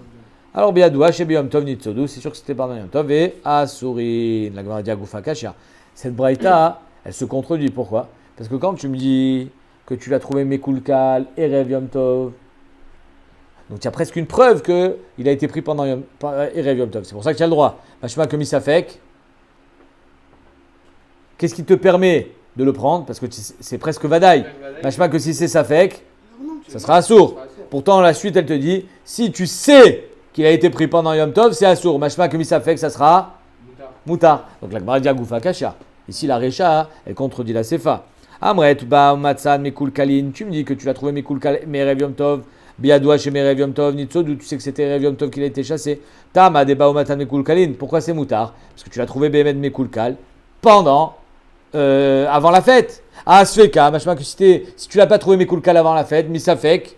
Alors Beyadoua, chez Yom Tov Nitzodou, c'est sûr que c'était pendant Yom Tov. Et Asurin, la Gemara dit Agoufa Kashia. Cette braïta, elle se contredit. Pourquoi? Parce que quand tu me dis que tu l'as trouvé Mekulkal, Erev Yom Tov, donc tu as presque une preuve qu'il a été pris pendant Erev Yom Tov. C'est pour ça que tu as le droit. Mashma que Misafek, qu'est-ce qui te permet de le prendre? Parce que c'est presque vadaï. Machma que si c'est safek, ça sera assour. Pourtant, la suite, elle te dit, si tu sais qu'il a été pris pendant Yom Tov, c'est assour. Machma que misafek, ça sera moutar. Donc la Gemara dit Agoufa Kashia. Ici, la Recha, elle contredit la Sefa. Amret, ba, matsan, mekul kalin. Tu me dis que tu l'as trouvé mekul kalin, merev Yom Tov, biadoua chez merev Yom Tov, nitzodou. Tu sais que c'était Erev Yom Tov qu'il a été chassé. Tama, de ba, matan, mekul kalin. Pourquoi c'est moutar? Parce que tu l'as trouvé bemed mekul kal pendant. Avant la fête. Ah, Sveka, machma que si tu l'as pas trouvé Mekulkal avant la fête, Misafek,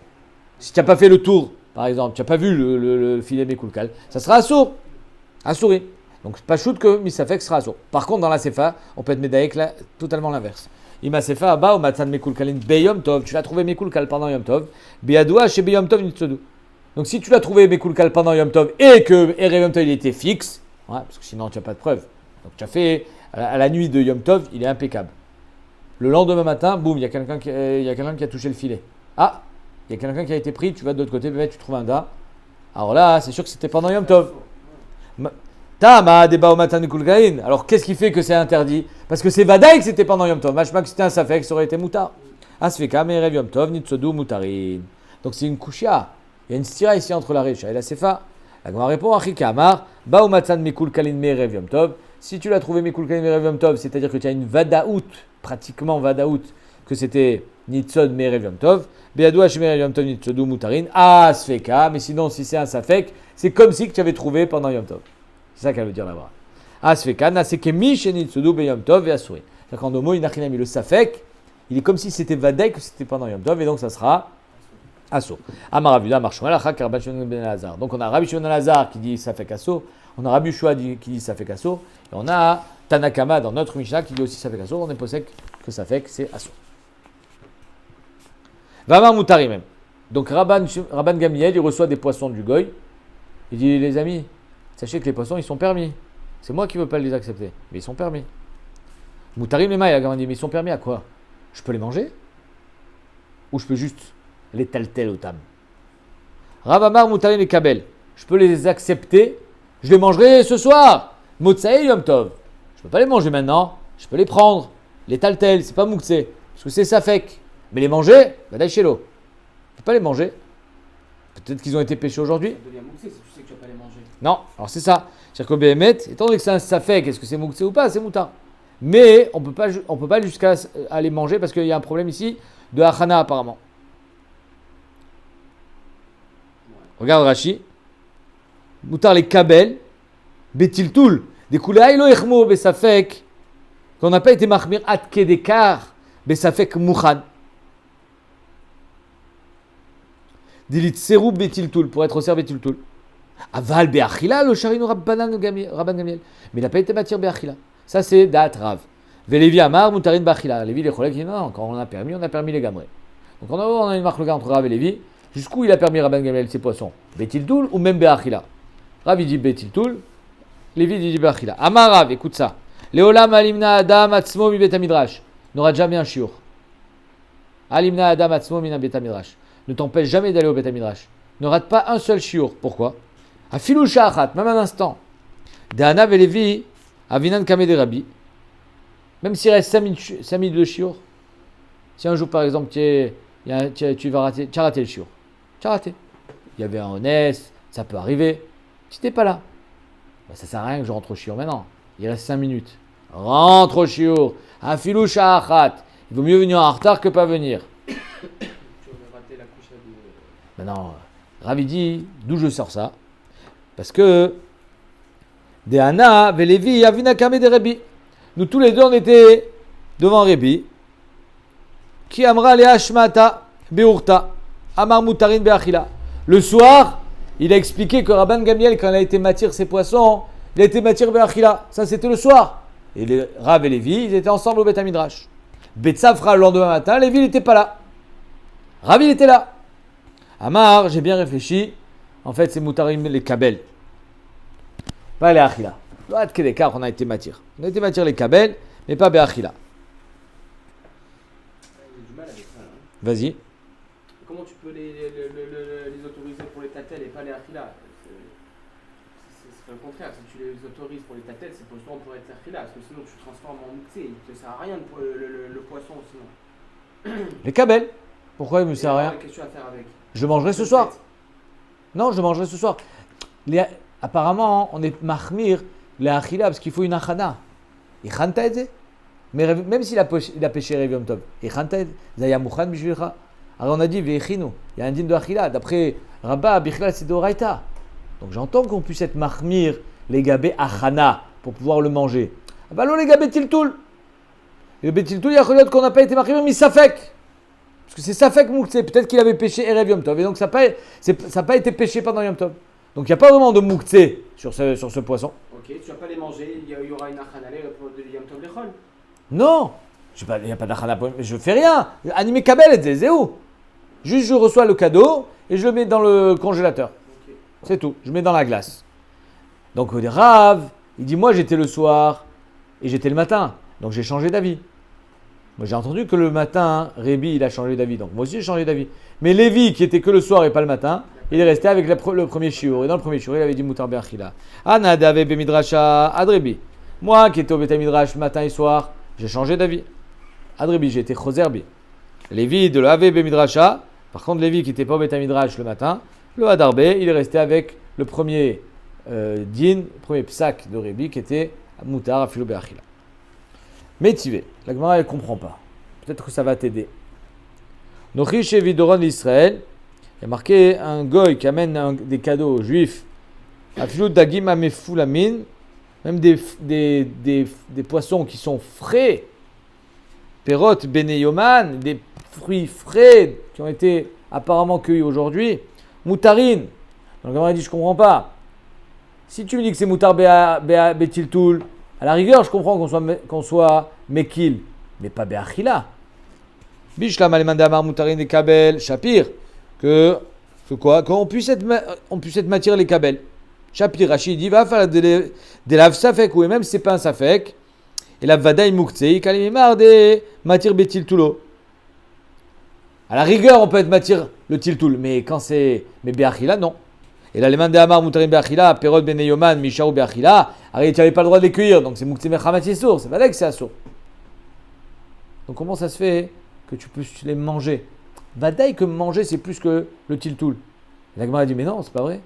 si tu n'as pas fait le tour, par exemple, tu n'as pas vu le filet Mekulkal, ça sera assouré. Donc, pas shoot que Misafek sera assour. Par contre, dans la Sefa, on peut être médaïque là, totalement l'inverse. Ima Sefa, ba, ou Matsan Mekulkalin, Beyom Tov, tu l'as trouvé Mekulkal pendant Yom Tov, Beyadoua chez Beyom Tov Nitzodou. Donc, si tu l'as trouvé Mekulkal pendant Yom Tov et que Erev Yom Tov il était fixe, ouais, parce que sinon tu n'as pas de preuve. Donc, tu as fait. À la nuit de Yom Tov, il est impeccable. Le lendemain matin, boum, il y a quelqu'un qui a touché le filet. Ah, il y a quelqu'un qui a été pris, tu vas de l'autre côté, tu trouves un da. Alors là, c'est sûr que c'était pendant Yom Tov. Tama deba au matin de. Alors qu'est-ce qui fait que c'est interdit? Parce que c'est vadaï que c'était pendant Yom Tov. Machma que c'était un safek, ça aurait été moutar. Asfeka, mais Erev Yom Tov, nitzodou, moutarin. Donc c'est une kushia. Il y a une stira ici entre la Recha et la Sefa. La Gemara répond, Achika Amar, ba au matin mikul kalin me Erev Yom Tov. Si tu l'as trouvé Mikul Kalim Erev Yom Tov, c'est-à-dire que tu as une vadaout, pratiquement vadaout, que c'était Nitzod Merev Yom Tov, Beyadoua Shemerev Yom Tov Nitzodou Moutarin, ah Sfeka, mais sinon si c'est un Safek, c'est comme si que tu avais trouvé pendant Yom Tov. C'est ça qu'elle veut dire là-bas. Ah Sfeka, Nasekemi Shenitzodou Be Yom Tov et Assouri. C'est-à-dire qu'en homo, il n'a rien mis le Safek, il est comme si c'était vadaï que c'était pendant Yom Tov, et donc ça sera Assour. Amaravuda Marshouel, Achak Rabbi Shimon ben Elazar. Donc on a Rabbi Shimon ben Elazar qui dit Safek Assour. On a Rabbi Yoshua qui dit Safek Assour, et on a Tanakama dans notre Mishnah qui dit aussi Safek Assour. On est possède que Safek c'est Assour. Vama Moutari même. Donc Rabban Gamliel il reçoit des poissons du Goy. Il dit les amis, sachez que les poissons ils sont permis. C'est moi qui ne veux pas les accepter, mais ils sont permis. Moutarim les mailles, dit mais ils sont permis à quoi? Je peux les manger? Ou je peux juste les taltel au tam? Ravamar Moutarim les kabel. Je peux les accepter. Je les mangerai ce soir. Motsae Yom Tov. Je peux pas les manger maintenant, je peux les prendre. Les taltel, c'est pas mouktsé, parce que c'est safek. Mais les manger, bah chélo. Je peux pas les manger. Peut-être qu'ils ont été pêchés aujourd'hui. Ça devient mouxé si tu sais que tu vas pas les manger. Non, alors c'est ça. C'est-à-dire qu'au Béhémet, étant donné que c'est un safek, est-ce que c'est mouktsé ou pas, c'est moutar. Mais on peut pas jusqu'à aller manger parce qu'il y a un problème ici de achana apparemment. Regarde Rashi. Moutar les kabel, betiltul, des koulaï lo echmo besafek, qu'on n'a pas été mahmir atke dekar, besafek mouchan. Dilit serou betiltul, pour être au ser betiltul. Aval beachila, le charino rabban Gamliel. Mais il n'a pas été matière beachila. Ça c'est dat rav. Velevi amar moutarin beachila. Lévi les collègues disent non, quand on a permis les gamrés. Donc on a une marque entre Rav et Lévi. Jusqu'où il a permis Rabban Gamliel ses poissons? Betiltul ou même beachila? Rav il dit betiltul, Lévi dit beachila. Amar Rav, écoute ça. Leolam alimna adam atzmo mi betamidrash. N'aura jamais un shiur. Alimna adam atzmo mi betamidrash. Ne t'empêche jamais d'aller au betamidrash. Ne rate pas un seul shiur. Pourquoi? Afilou sha'achat, même un instant. De'ana velevi avinan kame de Rabbi. Même s'il reste 5 minutes de shiur. Si un jour par exemple tu as raté le shiur. Tu as raté. Il y avait un honnête, ça peut arriver. Si t'es pas là, bah, ça sert à rien que je rentre au shiur maintenant. Il reste 5 minutes. Rentre au shiur. Afilou sha'achat. Il vaut mieux venir en retard que pas venir. Tu vas rater la couche de. Maintenant, Ravi dit, d'où je sors ça? Parce que Deana, Velevi, Avina Kame de Rabbi. Nous tous les deux, on était devant Rabbi. Qui amra le Hashmata Beurta. Amar Moutarin Beachila. Le soir, il a expliqué que Rabban Gamliel, quand il a été mâtir ses poissons, il a été mâtir Beachila. Ça, c'était le soir. Et les Rav et Lévi, ils étaient ensemble au Beth Midrash. Betsafra, le lendemain matin, Lévi n'était pas là. Rav, il était là. Amar, j'ai bien réfléchi. En fait, c'est Moutarim les Kabel. Pas les Achila. L'autre que des cas, on a été matière. On a été matière les Kabel, mais pas Beachila. J'ai du mal avec ça. Hein. Vas-y. Comment tu peux les autoriser pour les tatels et pas les achila? C'est le contraire. Si tu les autorises pour les tatels, c'est pour être achila. Parce que sinon, tu transformes en mouxé. Il ne te sert à rien le poisson sinon. Les Kabel. Pourquoi il me sert à rien? Qu'est-ce que tu vas faire avec? Je mangerai ce soir. Non, je mangerai ce soir. Apparemment, on est mahmir les achila parce qu'il faut une achana. Il chanta et mais même s'il a pêché Revium Tov, il chanta et zaya mouchan bishvilcha. Alors on a dit vechinu, il y a un din de achila. D'après Rabba, bichla c'est d'oraita. Donc j'entends qu'on puisse être mahmir les gabé achana pour pouvoir le manger. Ah bah non les gabé tiltul. Le betiltul, il y a qu'on n'a pas été mahmir mais safek. Parce que c'est safek mouktsé. Peut-être qu'il avait pêché Erev Yom Tov et donc ça n'a pas été pêché pendant Yom Tov. Donc il n'y a pas vraiment de mouktsé sur ce poisson. Ok, tu vas pas les manger, il y aura une achanale pour de Yom Tov Lechol. Non, il n'y a pas d'achana, je fais rien. Animé Kabel et Zézéou. Juste je reçois le cadeau et je le mets dans le congélateur. Okay. C'est tout, je mets dans la glace. Donc Rav, il dit moi j'étais le soir et j'étais le matin. Donc j'ai changé d'avis. Moi j'ai entendu que le matin, Rébi il a changé d'avis. Donc moi aussi j'ai changé d'avis. Mais Lévi qui était que le soir et pas le matin, il est resté avec le premier shiur. Et dans le premier shiur, il avait dit Moutar Beachila. Ana Dave Bemidrasha Adrebi. Moi qui étais au Betamidrash matin et soir, j'ai changé d'avis. Adrebi, j'ai été Chozerbi. Lévi de l'Ave Bemidrasha. Par contre, Lévi qui n'était pas au Betamidrash le matin, le Hadarbe, il est resté avec le premier din, le premier psak de Rébi qui était Moutar Afilo Beachila. Métivé, la Gemara elle ne comprend pas. Peut-être que ça va t'aider. Nochish et Vidoron l'Israël. Il y a marqué un goy qui amène des cadeaux aux juifs. Afilou dagim amefulamin. Même des poissons qui sont frais. Perot beneyoman. Des fruits frais qui ont été apparemment cueillis aujourd'hui. Moutarine. Donc on dit je comprends pas. Si tu me dis que c'est moutar betiltul, à la rigueur je comprends qu'on soit mekil, mais pas beachila. Bishlam alemanda amar moutarine des kabel shapir. Que quoi? Qu'on puisse être matière les kabel. Shapir Rachid dit va faire des laves safek ou même si c'est pas un safek. Et la vadaï mouktsei kalimimar des matières betil tulo. À la rigueur on peut être matière le tiltul, mais quand c'est mais beachila non. Et là les mandé amar moutarim beachila perod beneyoman misharu beachila Allez, tu n'avais pas le droit de les cueillir, donc c'est Mouktsé Mechamat Yessour, c'est pas que c'est Assour. Donc comment ça se fait que tu peux les manger? Vadaï que manger c'est plus que le tiltoul. La Gemara dit mais non, c'est pas vrai.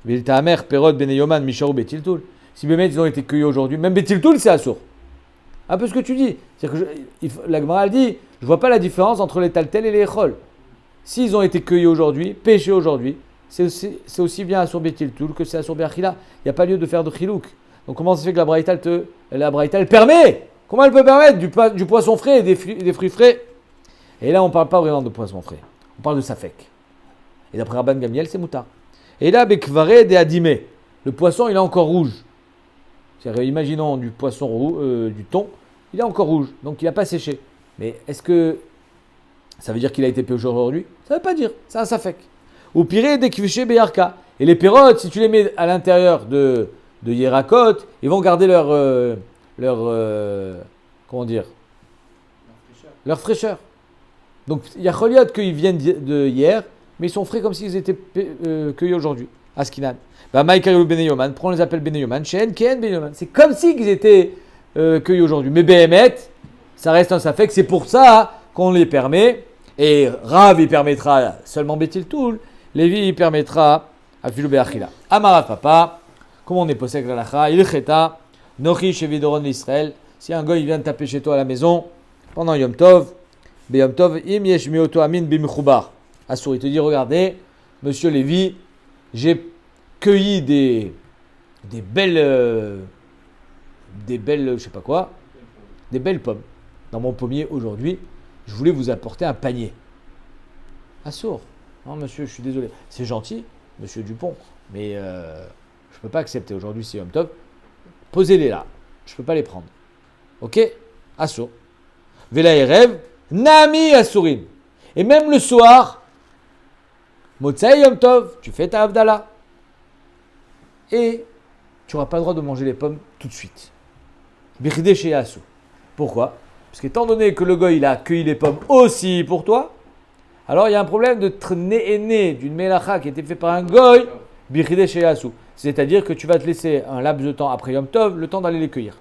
Mais ta mère, Perod, Beneyoman, Misharou, Betiltoul. Si Bémet ils ont été cueillis aujourd'hui, même Betiltoul c'est Assour. Un peu ce que tu dis. C'est-à-dire que la Gemara dit, je vois pas la différence entre les Taltel et les Echol. S'ils ont été cueillis aujourd'hui, pêchés aujourd'hui, c'est aussi bien Assour Betiltoul que c'est Assour Beachila. Il n'y a pas lieu de faire de chilouk. Donc comment ça se fait que la Braïta elle permet? Comment elle peut permettre du poisson frais et des fruits frais? Et là, on ne parle pas vraiment de poisson frais. On parle de safek. Et d'après Rabban Gamliel, c'est moutar. Et là, bekvaré de adimé. Le poisson, il est encore rouge. C'est-à-dire, imaginons du poisson du thon, il est encore rouge. Donc, il n'a pas séché. Mais est-ce que ça veut dire qu'il a été pêché aujourd'hui? Ça ne veut pas dire. C'est un safek. Ou pire, des kviché beyarka. Et les pérottes, si tu les mets à l'intérieur de Yerakot, ils vont garder comment dire, leur fraîcheur. Donc il y a Choliot qu'ils viennent de hier, mais ils sont frais comme s'ils étaient cueillis aujourd'hui. Askinan. Bah Maïkarou Beneyoman, prends les appels Beneyoman, Shen, Ken Beneyoman. C'est comme s'ils étaient cueillis aujourd'hui. Mais Behemet, ça reste un safek, c'est pour ça qu'on les permet. Et Rav, il permettra seulement Betil Toul. Lévi, il permettra à Filou Beachila. Amarav Papa, comment on est possède la lacha, il cheta, Nochi chez Vidoron l'Israël. Si un gars il vient de taper chez toi à la maison pendant Yom Tov, Yom Tov, im yesh mioto amin bimchubar. Assour, il te dit, regardez, monsieur Lévi, j'ai cueilli des belles, je sais pas quoi, des belles pommes dans mon pommier aujourd'hui. Je voulais vous apporter un panier. Assour, non monsieur, je suis désolé. C'est gentil, monsieur Dupont, mais je ne peux pas accepter aujourd'hui, c'est Yom Tov. Posez-les là, je ne peux pas les prendre. Ok? Assour. Vela et rêve. Nami Assourin. Et même le soir, Motsai Yom Tov, tu fais ta Havdalah. Et tu n'auras pas le droit de manger les pommes tout de suite. Bichide chez Assou. Pourquoi? Parce qu'étant donné que le goy il a cueilli les pommes aussi pour toi, alors il y a un problème de né d'une melacha qui a été fait par un goy, Bichide chez Assou. C'est-à-dire que tu vas te laisser un laps de temps après Yom Tov, le temps d'aller les cueillir.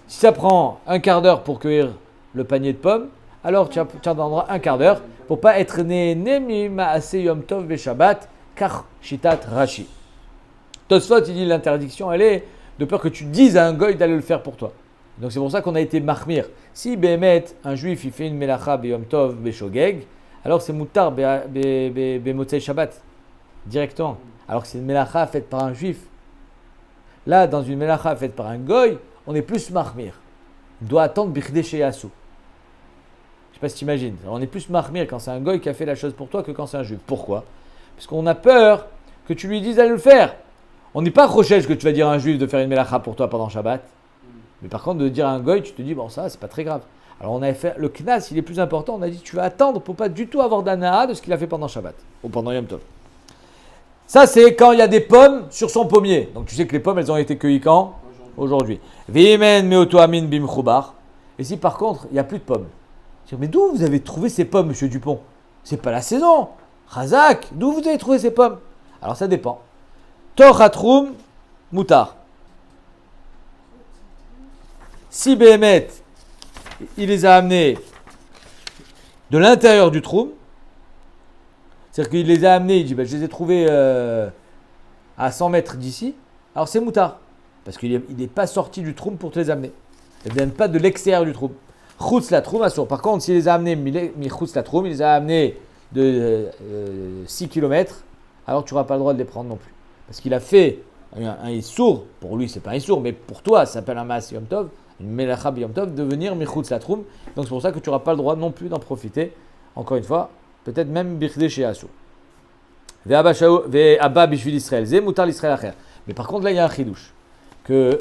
Si ça prend un quart d'heure pour cueillir le panier de pommes, alors tu attendras un quart d'heure pour pas être né maase Yom Tov be Shabbat car shitat Rashi. Tosfot il dit l'interdiction elle est de peur que tu dises à un goy d'aller le faire pour toi. Donc c'est pour ça qu'on a été mahmir. Si Behemet, un juif il fait une melacha be Yom Tov be Shogeg, alors c'est mutar be Motzei Shabbat directement. Alors que c'est une melacha faite par un juif. Là dans une melacha faite par un goy, on est plus mahmir. On doit attendre bichdei sheyasu. Je ne sais pas si tu imagines. On est plus mahmir quand c'est un goy qui a fait la chose pour toi que quand c'est un juif. Pourquoi? Parce qu'on a peur que tu lui dises d'aller le faire. On n'est pas crochège que tu vas dire à un juif de faire une melacha pour toi pendant Shabbat. Mais par contre, de dire à un goy, tu te dis, bon, ça, c'est pas très grave. Alors, on avait fait le knas, il est plus important. On a dit, tu vas attendre pour pas du tout avoir d'anaa de ce qu'il a fait pendant Shabbat ou pendant Yom Tov. Ça, c'est quand il y a des pommes sur son pommier. Donc, tu sais que les pommes, elles ont été cueillies quand? Aujourd'hui. Vimen meoto amin bimchubar. Et si par contre, il n'y a plus de pommes. Mais d'où vous avez trouvé ces pommes, monsieur Dupont? C'est pas la saison. Razak, d'où vous avez trouvé ces pommes? Alors ça dépend. Torhatroum, moutar. Si Behemet, il les a amenés de l'intérieur du troum, c'est-à-dire qu'il les a amenés, il dit, je les ai trouvés à 100 mètres d'ici, alors c'est moutar. Parce qu'il n'est pas sorti du troum pour te les amener. Ils ne viennent pas de l'extérieur du troum. Chutz la troum, assure. Par contre, s'il les a amenés, chutz la troum, il les a amenés de 6 km, alors tu n'auras pas le droit de les prendre non plus. Parce qu'il a fait un issour, pour lui c'est pas un issour, mais pour toi ça s'appelle un maas yom tov, une melacha yom tov, de venir michutz la troum. Donc c'est pour ça que tu n'auras pas le droit non plus d'en profiter. Encore une fois, peut-être même birchdei chez Assou. Ve'abba bishvil Israël, ze mutar l'Israël acher. Mais par contre là il y a un chidouche. Que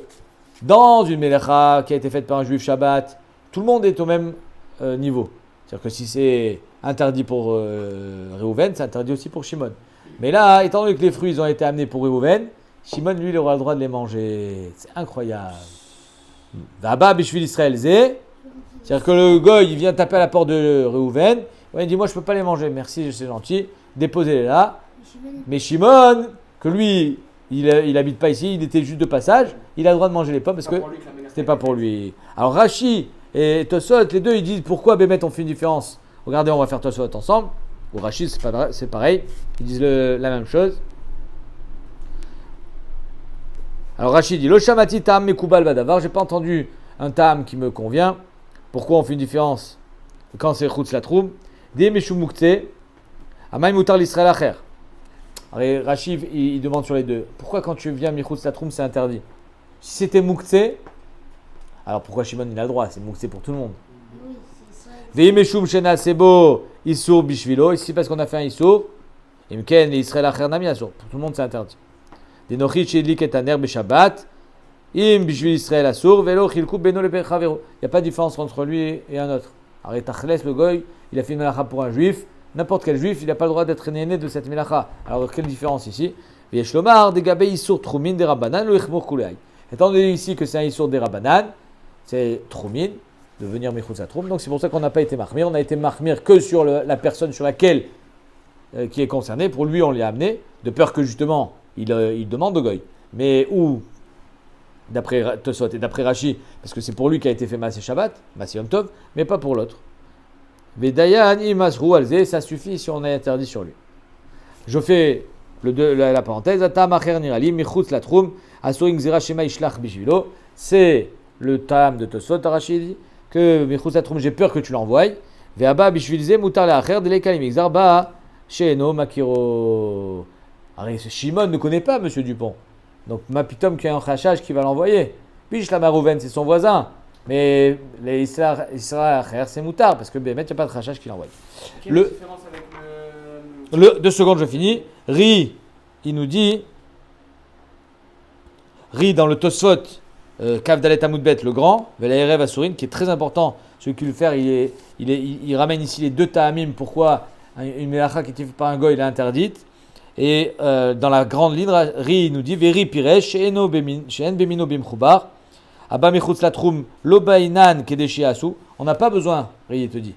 dans une melacha qui a été faite par un juif Shabbat, tout le monde est au même niveau. C'est-à-dire que si c'est interdit pour Réhouven, c'est interdit aussi pour Shimon. Mais là, étant donné que les fruits ont été amenés pour Réhouven, Shimon, lui, il aura le droit de les manger. C'est incroyable. Vaba bishvil Israël zé. C'est-à-dire que le goy, il vient taper à la porte de Réhouven. Il dit, moi, je ne peux pas les manger. Merci, c'est gentil. Déposez-les là. Mais Shimon, que lui, il habite pas ici, il était juste de passage, il a le droit de manger les pommes parce que c'était pas pour lui. Alors Rashi et Tosot, les deux, ils disent pourquoi Bémet on fait une différence. Regardez, on va faire Tosot ensemble. Ou Rashi, c'est pareil, ils disent la même chose. Alors Rashi dit, Lo shamati ta'am mekubal badavar, j'ai pas entendu un ta'am qui me convient. Pourquoi on fait une différence quand c'est chutz la troum? Des meshum mukte, amay mutar l'Israël acher. Alors Rashi, il demande sur les deux. Pourquoi quand tu viens michutz la troum, c'est interdit? Si c'était mukte, alors pourquoi Shimon il a le droit? C'est mukte pour tout le monde. Oui, c'est ça. Ve'i meshum shena sebo isur bishvilo. Ici parce qu'on a fait un isur. Imken l'Israël acher nami asur. Pour tout le monde c'est interdit. Des nochit shedlik et aner beshabbat. Im bishvil Israël asur velo chilku beno le bechavero. Il n'y a pas de différence entre lui et un autre. Alors Tachles le goy, il a fait une melacha pour un juif. N'importe quel juif, il n'a pas le droit d'être né de cette melacha. Alors quelle différence ici? Yesh lomar de gabe isur trumin de rabanan lo ichmur kulei. Étant donné ici que c'est un isur de rabanan, c'est trumin de venir michutz troum. Donc c'est pour ça qu'on n'a pas été mahmir. On a été mahmir que sur la personne sur laquelle qui est concernée. Pour lui, on l'a amené de peur que justement il demande au goy. Mais où d'après Tosot et d'après Rashi, parce que c'est pour lui qu'a été fait Maaseh Shabbat, Maaseh Yom Tov, mais pas pour l'autre. Vedayan imasru alze, ça suffit si on est interdit sur lui. Je fais la parenthèse. Atam acher nirali michutz la troum asurim gzera shema ishlach bishvilo. C'est le tam de Tosot. Rashi dit que michutz la troum, j'ai peur que tu l'envoies. Ve'aba bishvilze mutar le'acher delekalim igzar ba she'eno makiro. Alors, Shimon ne connaît pas Monsieur Dupont. Donc, Mapitom qui a un rachage qui va l'envoyer. Puis, Marouven, c'est son voisin. Mais les Israël, c'est moutard, parce que Bémet, il n'y a pas de rachage qui l'envoie. Quelle est la différence avec le. 2 secondes, je finis. Ri, il nous dit. Ri dans le Tosfot, Kav Dalet Amoudbet, le grand, Velaerev Asurin, qui est très important. Celui qui le fait, il ramène ici les deux Ta'amim. Pourquoi une Melacha qui est faite par un goy, il est interdite. Et dans la grande ligne, Ri nous dit Veri Piresh, She'en Bemino Bimchubar, Abba Michutz la Troum, Lobainan Kedeshi Asu. On n'a pas besoin, Ri te dit.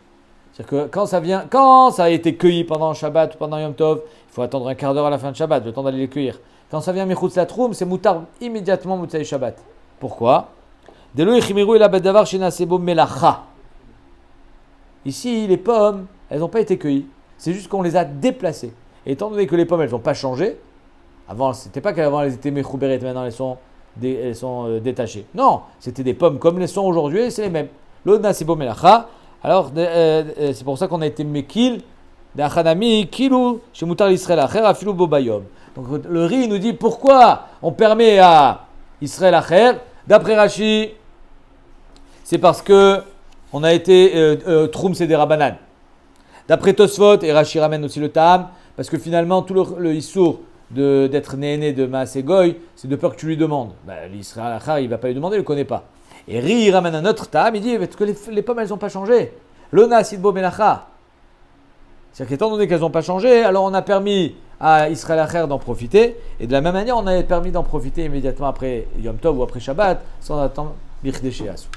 C'est-à-dire que quand ça a été cueilli pendant Shabbat ou pendant Yom Tov, il faut attendre un quart d'heure à la fin de Shabbat, le temps d'aller les cueillir. Quand ça vient Michutz la Troum, c'est moutar immédiatement Moutsaï Shabbat. Pourquoi? Delo Echimiru el Abadavar Shenasebo Melacha. Ici, les pommes, elles n'ont pas été cueillies. C'est juste qu'on les a déplacées. Et étant donné que les pommes, elles n'ont pas changé, avant, c'était pas qu'avant elles étaient mechouberet, maintenant elles sont détachées. Non, c'était des pommes comme elles sont aujourd'hui, et c'est les mêmes. L'odna c'est beau melacha. Alors, c'est pour ça qu'on a été mekil, d'achanami, kilou, chez Moutar Israël acher, afilou bobayom. Donc le riz nous dit pourquoi on permet à Israël acher, d'après Rashi, c'est parce que on a été troum c'est des rabanan. D'après Tosfot, et Rashi ramène aussi le tam, parce que finalement, tout le issour d'être né de Maaseh Goy, c'est de peur que tu lui demandes. L'Israël Achar, il ne va pas lui demander, il ne le connaît pas. Et Ri, il ramène un autre tam, il dit que les pommes, elles n'ont pas changé. L'ona sidbo melacha. C'est-à-dire qu'étant donné qu'elles n'ont pas changé, alors on a permis à Israël Achar d'en profiter. Et de la même manière, on avait permis d'en profiter immédiatement après Yom Tov ou après Shabbat, sans attendre l'Ichdé Sheasu.